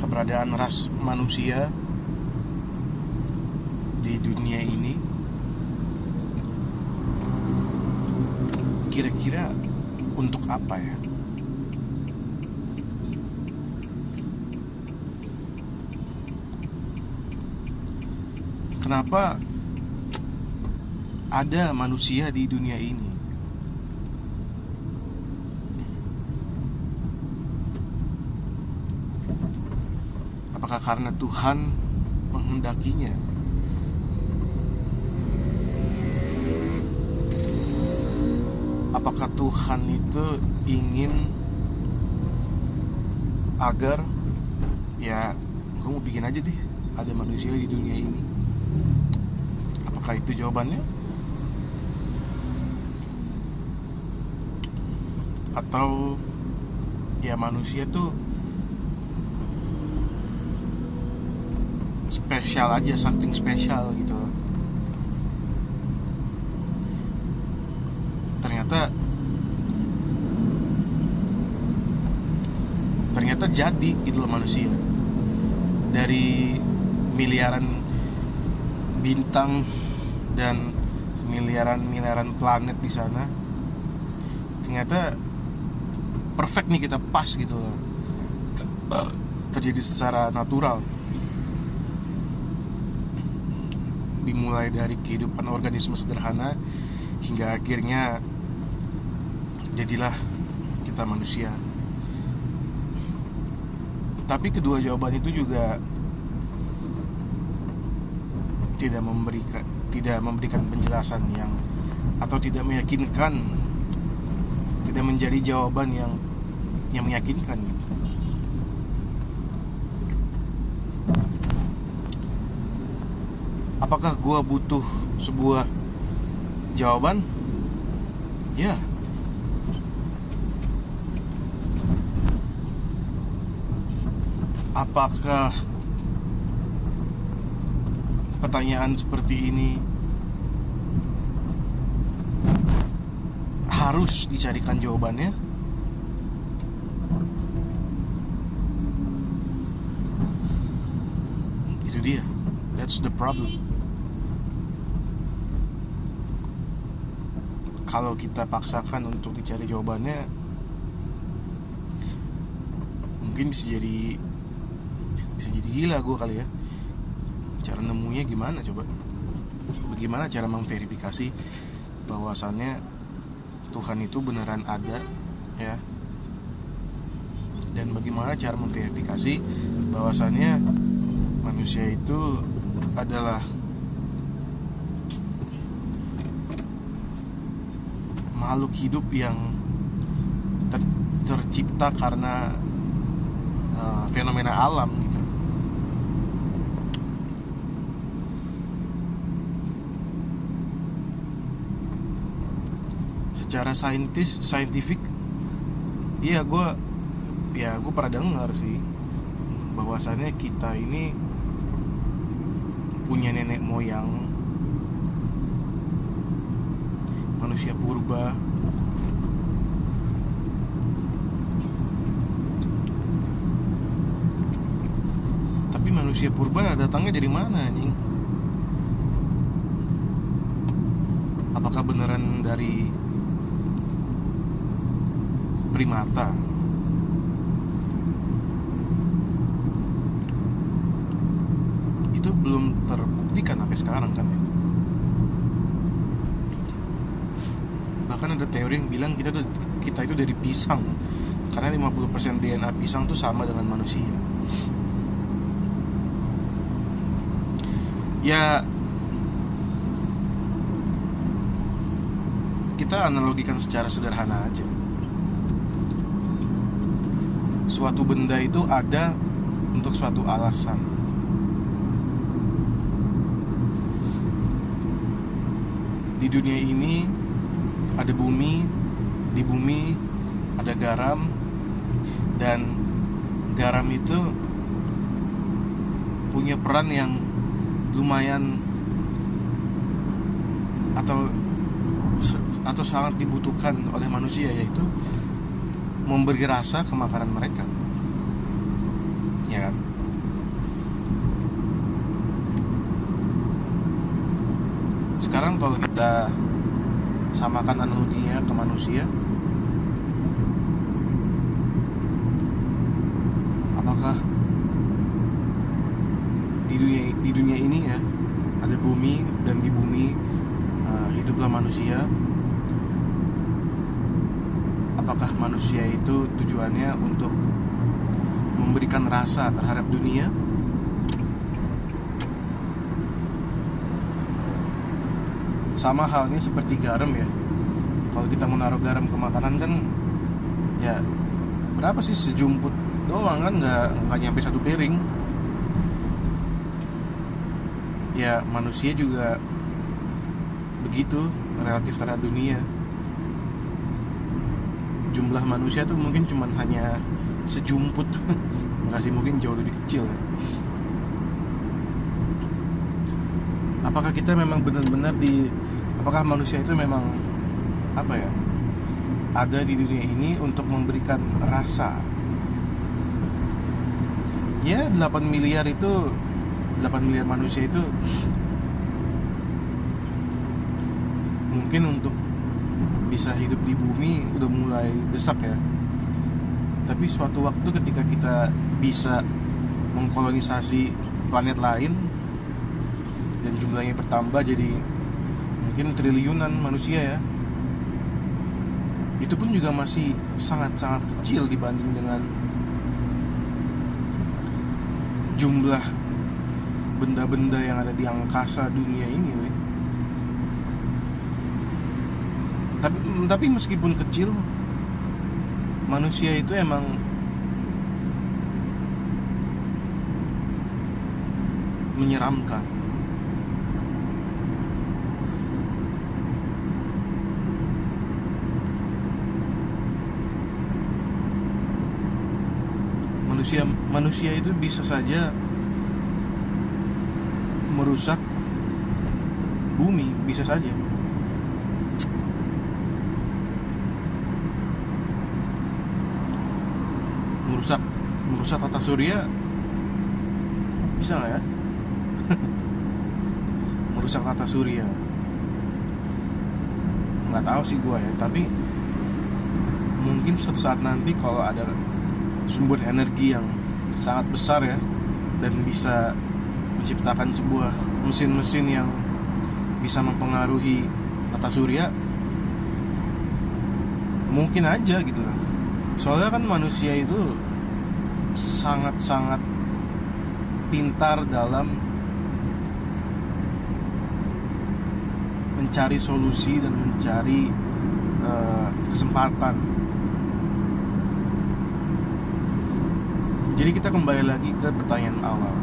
keberadaan ras manusia di dunia ini kira-kira untuk apa ya? Kenapa ada manusia di dunia ini? Apakah karena Tuhan menghendakinya? Apakah Tuhan itu ingin agar ya gue mau bikin aja deh ada manusia di dunia ini? Apakah itu jawabannya? Atau ya manusia tuh spesial aja, something special gitu. Ternyata jadi gitu loh manusia. Dari miliaran bintang dan miliaran planet di sana, ternyata perfect nih, kita pas gitu loh. Terjadi secara natural. Dimulai dari kehidupan organisme sederhana hingga akhirnya jadilah kita manusia. Tapi kedua jawaban itu juga tidak memberikan penjelasan yang, atau tidak meyakinkan, tidak menjadi jawaban yang meyakinkan gitu. Apakah gua butuh sebuah jawaban? Ya. Apakah pertanyaan seperti ini harus dicarikan jawabannya? Itu dia. That's the problem. Kalau kita paksakan untuk dicari jawabannya, mungkin bisa jadi gila gue kali ya. Cara nemunya gimana coba? Bagaimana cara memverifikasi bahwasannya Tuhan itu beneran ada ya? Dan bagaimana cara memverifikasi bahwasannya manusia itu adalah makhluk hidup yang tercipta karena fenomena alam gitu. Secara scientific, iya gue pernah dengar sih bahwasannya kita ini punya nenek moyang manusia purba. Tapi manusia purba datangnya dari mana anjing? Apakah beneran dari primata? Itu belum terbuktikan sampai sekarang kan ya. Bahkan ada teori yang bilang kita itu dari pisang, karena 50% DNA pisang tuh sama dengan manusia. Ya, kita analogikan secara sederhana aja. Suatu benda itu ada untuk suatu alasan. Di dunia ini ada bumi, di bumi ada garam, dan garam itu punya peran yang lumayan atau sangat dibutuhkan oleh manusia, yaitu memberi rasa ke makanan mereka, ya kan? Sekarang kalau kita samakan analoginya ke manusia, apakah di dunia ini ya ada bumi, dan di bumi hiduplah manusia. Apakah manusia itu tujuannya untuk memberikan rasa terhadap dunia? Sama halnya seperti garam ya. Kalau kita menaruh garam ke makanan kan, ya berapa sih, sejumput doang kan, nggak nyampe satu piring. Ya manusia juga begitu relatif terhadap dunia. Jumlah manusia tuh mungkin cuman hanya sejumput nggak sih, mungkin jauh lebih kecil ya. Apakah kita memang benar-benar apakah manusia itu memang apa ya, ada di dunia ini untuk memberikan rasa? Ya 8 miliar manusia itu mungkin untuk bisa hidup di bumi udah mulai desak ya. Tapi suatu waktu ketika kita bisa mengkolonisasi planet lain dan jumlahnya bertambah jadi mungkin triliunan manusia ya, itu pun juga masih sangat-sangat kecil dibanding dengan jumlah benda-benda yang ada di angkasa dunia ini, weh. Tapi meskipun kecil, manusia itu emang menyeramkan. Manusia itu bisa saja merusak bumi, bisa saja. Merusak tata surya, bisa nggak ya? Merusak tata surya, nggak tahu sih gua ya. Tapi mungkin suatu saat nanti kalau ada sumber energi yang sangat besar ya, dan bisa menciptakan sebuah mesin-mesin yang bisa mempengaruhi tata surya, mungkin aja gitu lah. Soalnya kan manusia itu sangat-sangat pintar dalam mencari solusi dan mencari kesempatan. Jadi kita kembali lagi ke pertanyaan awal.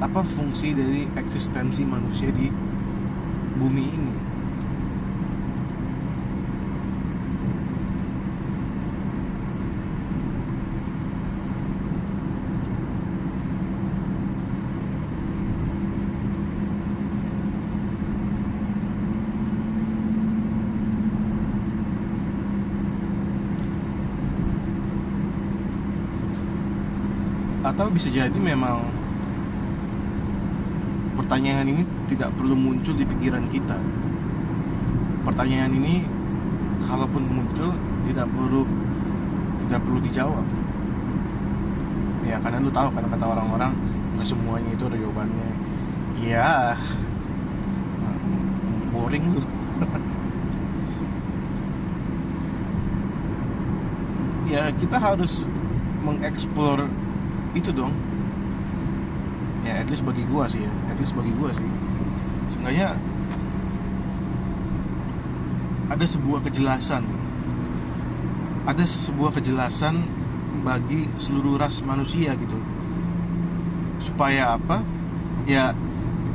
Apa fungsi dari eksistensi manusia di bumi ini? Atau bisa jadi memang pertanyaan ini tidak perlu muncul di pikiran kita. Pertanyaan ini kalaupun muncul tidak perlu dijawab. Ya karena lu tahu kan, kata orang-orang nggak semuanya itu ada jawabannya. Ya boring lu. Ya kita harus mengeksplor itu dong. Ya at least bagi gua sih. Seenggaknya ada sebuah kejelasan bagi seluruh ras manusia gitu. Supaya apa? Ya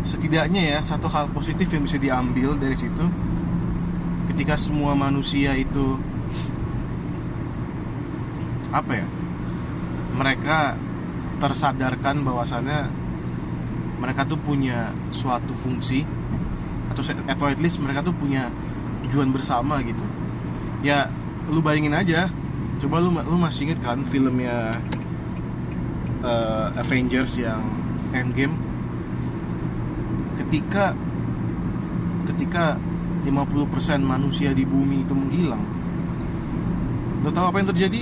setidaknya ya satu hal positif yang bisa diambil dari situ, ketika semua manusia itu apa ya, mereka tersadarkan bahwasannya mereka tuh punya suatu fungsi, atau at least mereka tuh punya tujuan bersama gitu. Ya lu bayangin aja, coba lu masih inget kan filmnya Avengers yang Endgame, ketika 50% manusia di bumi itu menghilang, lo tahu apa yang terjadi?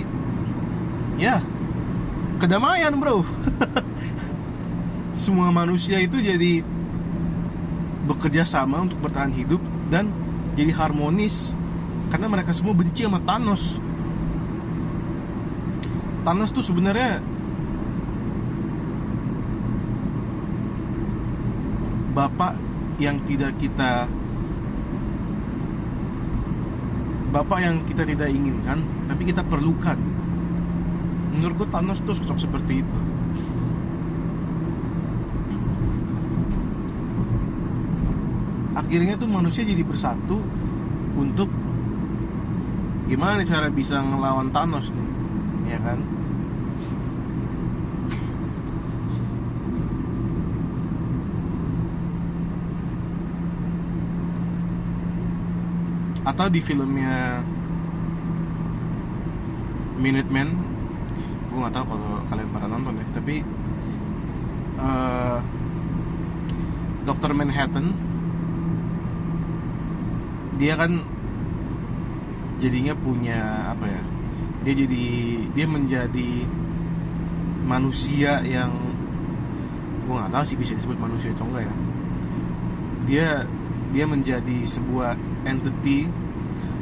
Ya, kedamaian bro. Semua manusia itu jadi bekerja sama untuk bertahan hidup dan jadi harmonis, karena mereka semua benci sama Thanos. Thanos tuh sebenarnya bapak yang kita tidak inginkan, tapi kita perlukan. Menurut gue Thanos tuh sosok seperti itu. Akhirnya tuh manusia jadi bersatu untuk gimana cara bisa ngelawan Thanos nih, ya kan? Atau di filmnya Minuteman, gue nggak tahu kalau kalian pernah nonton ya, tapi Dr. Manhattan, dia kan jadinya punya apa ya, dia menjadi manusia yang gue nggak tahu sih bisa disebut manusia atau enggak ya. Dia menjadi sebuah entity,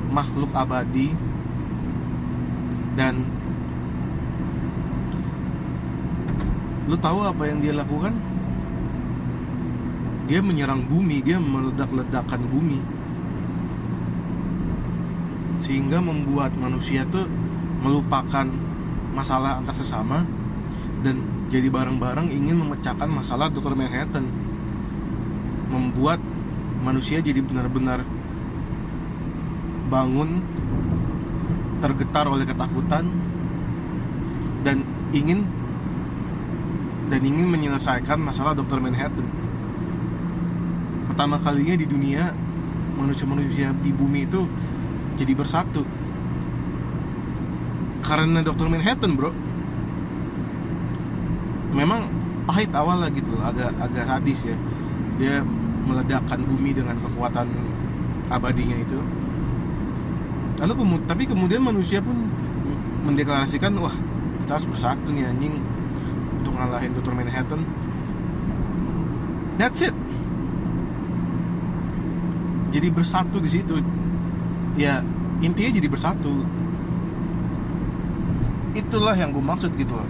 makhluk abadi, dan lu tahu apa yang dia lakukan? Dia menyerang bumi, dia meledak-ledakan bumi, sehingga membuat manusia tuh melupakan masalah antar sesama dan jadi bareng-bareng ingin memecahkan masalah Dr. Manhattan. Membuat manusia jadi benar-benar bangun, tergetar oleh ketakutan, dan ingin menyelesaikan masalah Dr. Manhattan. Pertama kalinya di dunia manusia di bumi itu jadi bersatu karena Dr. Manhattan, bro. Memang pahit awal lah gitu, agak sadis ya. Dia meledakkan bumi dengan kekuatan abadinya itu. Tapi kemudian manusia pun mendeklarasikan, wah, kita harus bersatu nih anjing untuk ngalahin Dr. Manhattan. That's it. Jadi bersatu di situ. Ya, intinya jadi bersatu. Itulah yang gue maksud gitu loh.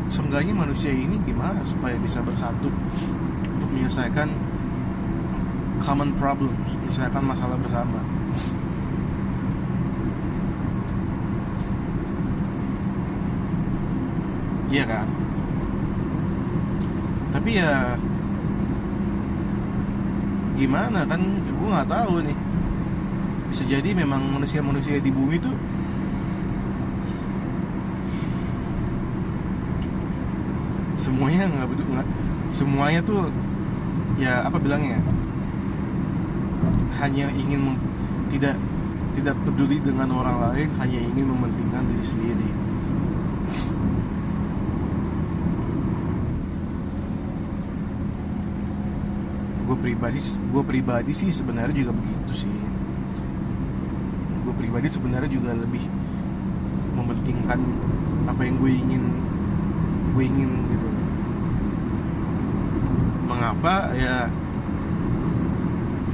Seenggaknya manusia ini gimana supaya bisa bersatu untuk menyelesaikan common problems, menyelesaikan masalah bersama. Iya kan? Tapi ya gimana kan, gue nggak tahu nih. Bisa jadi memang manusia-manusia di bumi tuh semuanya tuh ya apa bilangnya, hanya ingin tidak peduli dengan orang lain, hanya ingin mementingkan diri sendiri. Gue pribadi sih sebenarnya juga begitu sih. Gue pribadi sebenarnya juga lebih mementingkan apa yang gue ingin gitu. Mengapa? Ya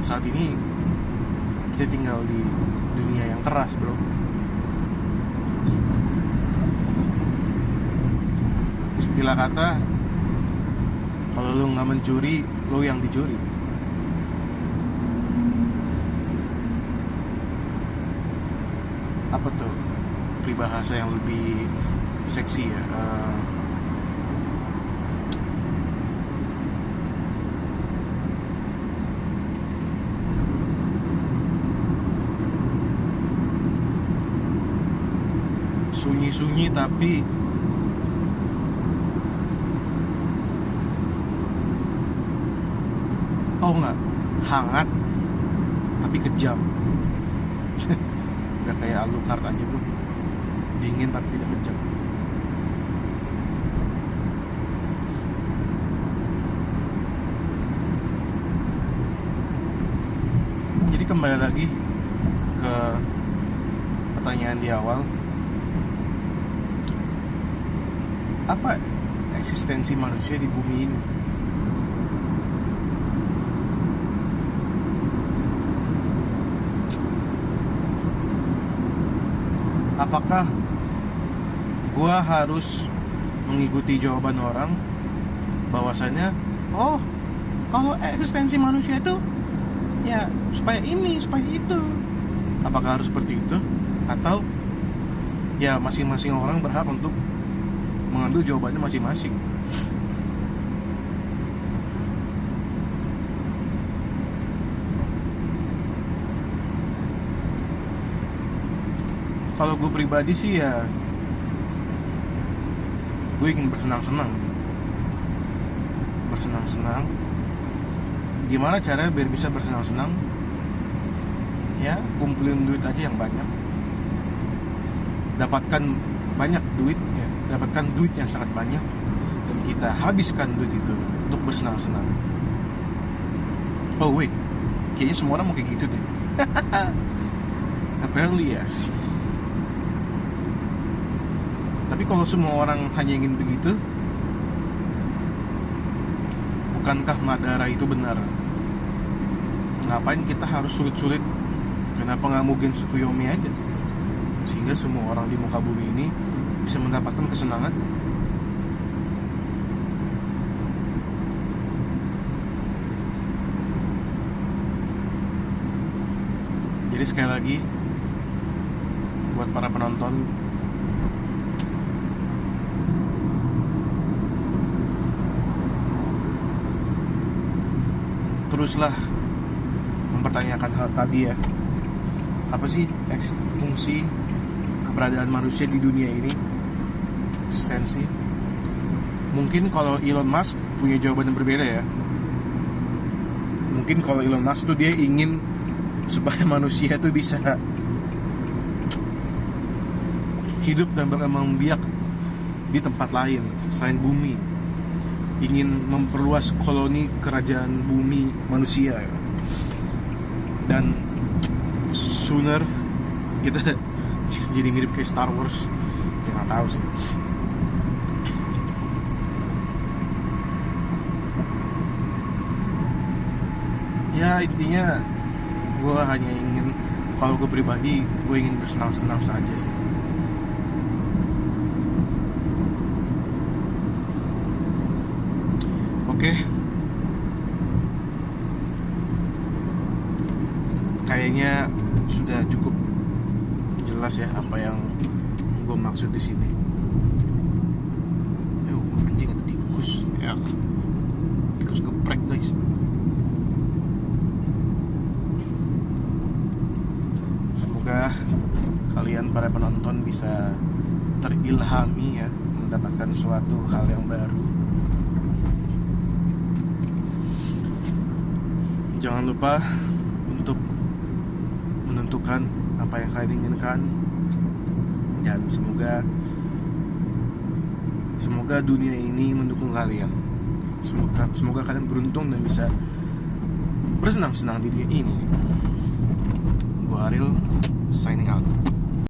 saat ini kita tinggal di dunia yang keras, bro. Istilah kata, kalau lu nggak mencuri, lu yang dicuri. Apa tuh peribahasa yang lebih seksi ya? Sunyi-sunyi tapi Oh enggak, hangat tapi kejam. Udah kayak Alucard aja gue, dingin tapi tidak kejam. Jadi kembali lagi ke pertanyaan di awal, apa eksistensi manusia di bumi ini? Apakah gua harus mengikuti jawaban orang bahwasanya oh, kalau eksistensi manusia itu ya supaya ini, supaya itu? Apakah harus seperti itu? Atau ya masing-masing orang berhak untuk mengambil jawabannya masing-masing? Kalau gue pribadi sih ya, gue ingin bersenang-senang sih. Bersenang-senang. Gimana caranya biar bisa bersenang-senang? Ya kumpulin duit aja yang banyak, dapatkan banyak duit ya, dapatkan duit yang sangat banyak, dan kita habiskan duit itu untuk bersenang-senang. Oh wait, kayaknya semua orang mau kayak gitu deh. Apparently yes. Tapi kalau semua orang hanya ingin begitu, bukankah Madara itu benar? Ngapain kita harus sulit-sulit? Kenapa nggak mungkin Tsukuyomi aja? Sehingga semua orang di muka bumi ini bisa mendapatkan kesenangan. Jadi sekali lagi, buat para penonton, teruslah mempertanyakan hal tadi ya. Apa sih fungsi keberadaan manusia di dunia ini? Eksistensi. Mungkin kalau Elon Musk punya jawaban yang berbeda ya. Mungkin kalau Elon Musk tuh dia ingin supaya manusia tuh bisa hidup dan berkembang biak di tempat lain selain bumi. Ingin memperluas koloni kerajaan bumi manusia ya. Dan sooner kita jadi mirip kayak Star Wars. Ya nggak tahu sih. Ya intinya gue hanya ingin, kalau gue pribadi, gue ingin bersenang-senang saja sih. Oke. Kayaknya sudah cukup jelas ya apa yang gue maksud di sini. Anjing ada tikus. Ya. Tikus geprek guys. Semoga kalian para penonton bisa terilhami ya, mendapatkan suatu hal yang baru. Jangan lupa untuk menentukan apa yang kalian inginkan, dan semoga dunia ini mendukung kalian. Semoga kalian beruntung dan bisa bersenang-senang di dunia ini. Gua Ariel, signing out.